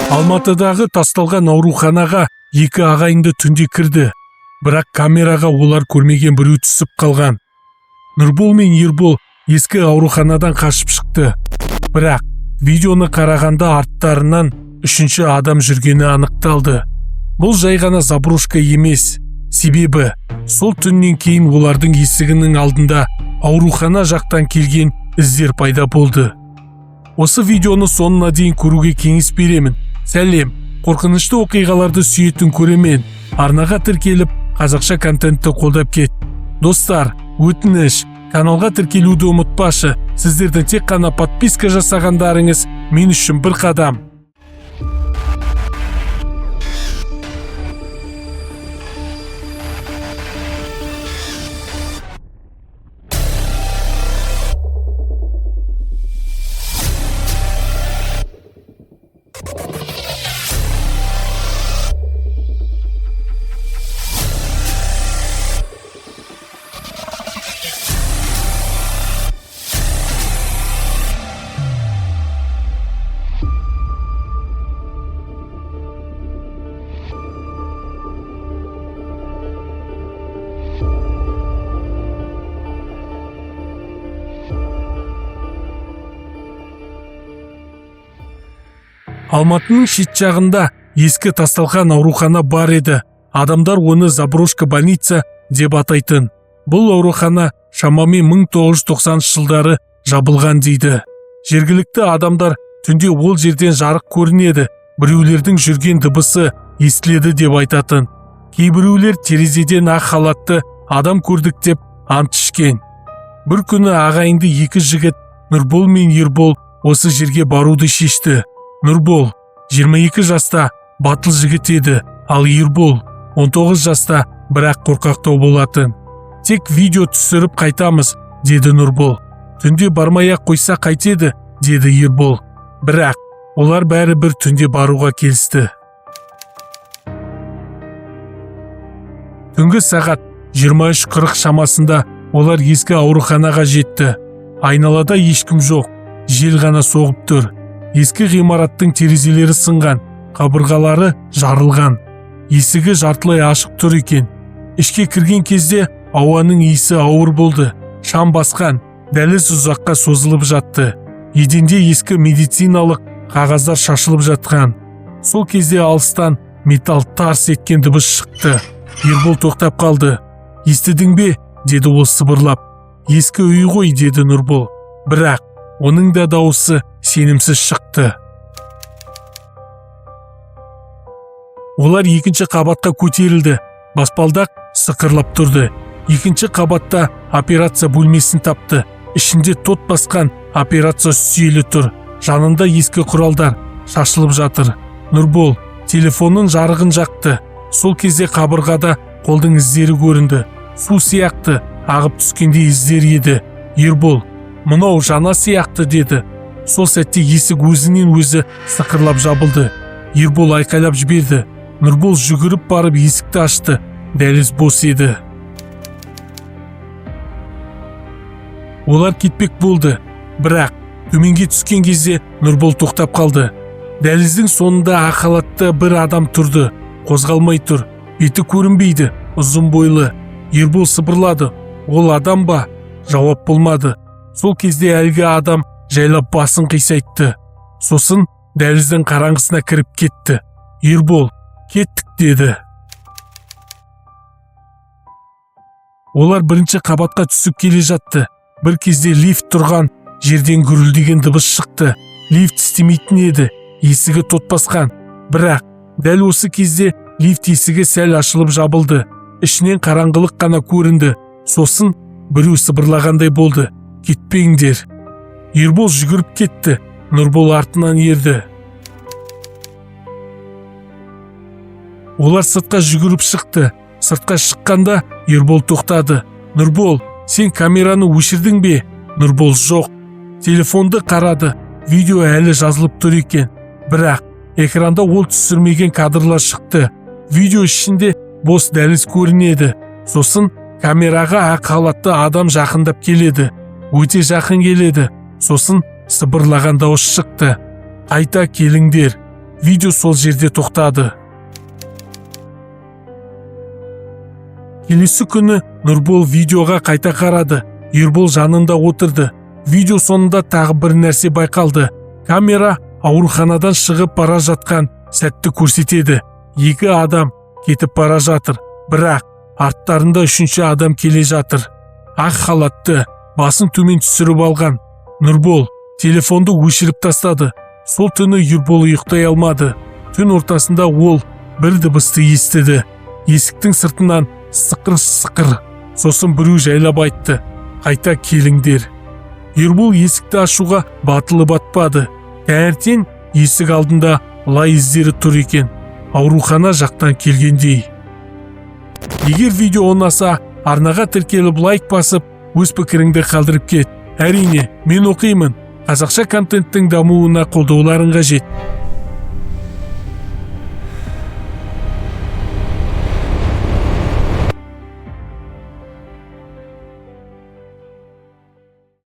Алматыдағы тасталған ауруханаға екі ағайынды түнде кірді. Бірақ камераға олар көрмеген біреу түсіп қалған. Нұрбол мен Ербол ескі ауруханадан қашып шықты. Бірақ видеоны қарағанда арттарынан үшінші адам жүргені анықталды. Бұл жай ғана заброшка емес. Себебі сол түннен кейін олардың есігінің алдында аурухана жақтан келген іздер пайда болды. Осы видеоны соңына дейін көруге кеңес беремін. Сәлем, қорқынышты оқиғаларды сүйетін көремен. Арнаға тіркеліп, қазақша контентті қолдап кет. Достар, өтініш, каналға тіркелуді ұмытпашы. Сіздердің тек қана подписка жасағандарыңыз мен үшін бір қадам. Алматының шет жағында ескі тасталған аурухана бар еді. Адамдар оны заброшка больница деп атайтын. Бұл аурухана шамамен 1990 жылдары жабылған дейді. Жергілікті адамдар түнде ол жерден жарық көрінеді, біреулердің жүрген дыбысы естіледі деп айтатын. Кейбіреулер терезеден ақ халатты адам көрдік деп ант ішкен. Бір күні ағайынды екі жігіт Нұрбол мен Ербол осы жерге баруды шешті. Нұрбол 22 жаста батыл жігіт еді, ал Ербол 19 жаста бірақ қорқақтау болатын. Тек видео түсіріп қайтамыз, деді Нұрбол. Түнде бармай-ақ қойса қайтеді, деді Ербол. Бірақ олар бәрі бір түнде баруға келісті. Түнгі сағат 23:40 шамасында олар ескі ауруханаға жетті. Айналада ешкім жоқ, жел ғана соғып тұр. Ескі ғимараттың терезелері сынған, қабырғалары жарылған. Есігі жартылай ашық тұр екен. Ішке кірген кезде ауаның иісі ауыр болды. Шам басқан, дәліз ұзаққа созылып жатты. Еденде ескі медициналық қағаздар шашылып жатқан. Сол кезде алыстан металл тарс еткен дыбыс шықты. Ербол тоқтап қалды. Естідің бе? Деді ол сыбырлап. Ескі үй ғой, деді Нұрбол. Бірақ оның да дауысы сенімсіз шықты. Олар екінші қабатқа көтерілді. Баспалдақ сықырлап тұрды. Екінші қабатта операция бөлмесін тапты. Ішінде тот басқан операция үстелі тұр. Жанында ескі құралдар шашылып жатыр. Нұрбол телефонның жарығын жақты. Сол кезде қабырғада қолдың іздері көрінді. Су сияқты ағып түскенде іздер еді. Ербол, мынау жана сияқты, деді. Сол сәтте есік өзінен өзі сықырлап жабылды. Ербол айқайлап жіберді. Нұрбол жүгіріп барып есікті ашты. Дәліз бос еді. Олар кетпек болды. Бірақ төменге түскен кезде Нұрбол тоқтап қалды. Дәліздің соңында ақ халатты бір адам тұрды. Қозғалмай тұр. Беті көрінбейді. Ұзын бойлы. Ербол сыбырлады. Ол адам ба? Жауап болмады. Сол кезде әлгі адам жайлап басын қисайтты. Сосын дәліздің қараңғысына кіріп кетті. Ербол, кеттік, деді. Олар бірінші қабатқа түсіп келе жатты. Бір кезде лифт тұрған жерден гүрілдеген дыбыс шықты. Лифт істемейтін еді. Есігі тот басқан. Бірақ дәл осы кезде лифт есігі сәл ашылып жабылды. Ішінен қараңғылық қана көрінді. Сосын біреу сыбырлағандай болды. Кетпеңдер. Ербол жүгіріп кетті. Нұрбол артынан ерді. Олар сыртқа жүгіріп шықты. Сыртқа шыққанда Ербол тоқтады. Нұрбол, сен камераны өшірдің бе? Нұрбол, жоқ. Телефонды қарады. Видео әлі жазылып тұр екен. Бірақ экранда ол түсірмеген кадрлар шықты. Видео ішінде бос дәліз көрінеді. Сосын камераға ақ халатты адам жақындап келеді. Өте жақын келеді. Сосын сыбырлаған дауыс шықты. Қайта келіңдер. видео сол жерде тоқтады. Келесі күні Нұрбол видеоға қайта қарады. Ербол жанында отырды. Видео соңында тағы бір нәрсе байқалды. Камера ауруханадан шығып бара жатқан сәтті көрсетеді. Екі адам кетіп бара жатыр, бірақ арттарында үшінші адам келе жатыр. Ақ халатты, басын төмен түсіріп алған. Нұрбол телефонды өшіріп тастады. Сол түні Ербол ұйықтай алмады. Түн ортасында ол бір дыбысты естіді. Есіктің сыртынан сықыр-сықыр. Сосын біреу жайлап айтты: "Қайта келіңдер." Ербол есікті ашуға батылы батпады. Таңертең есік алдында лай іздері тұр екен, аурухана жақтан келгендей. Егер видео ұнаса, арнаға тіркеліп лайк басып, өз пікіріңді қалдырып кет. Әрине, мен оқимын. Қазақша контенттің дамуына қолдауларың қажет.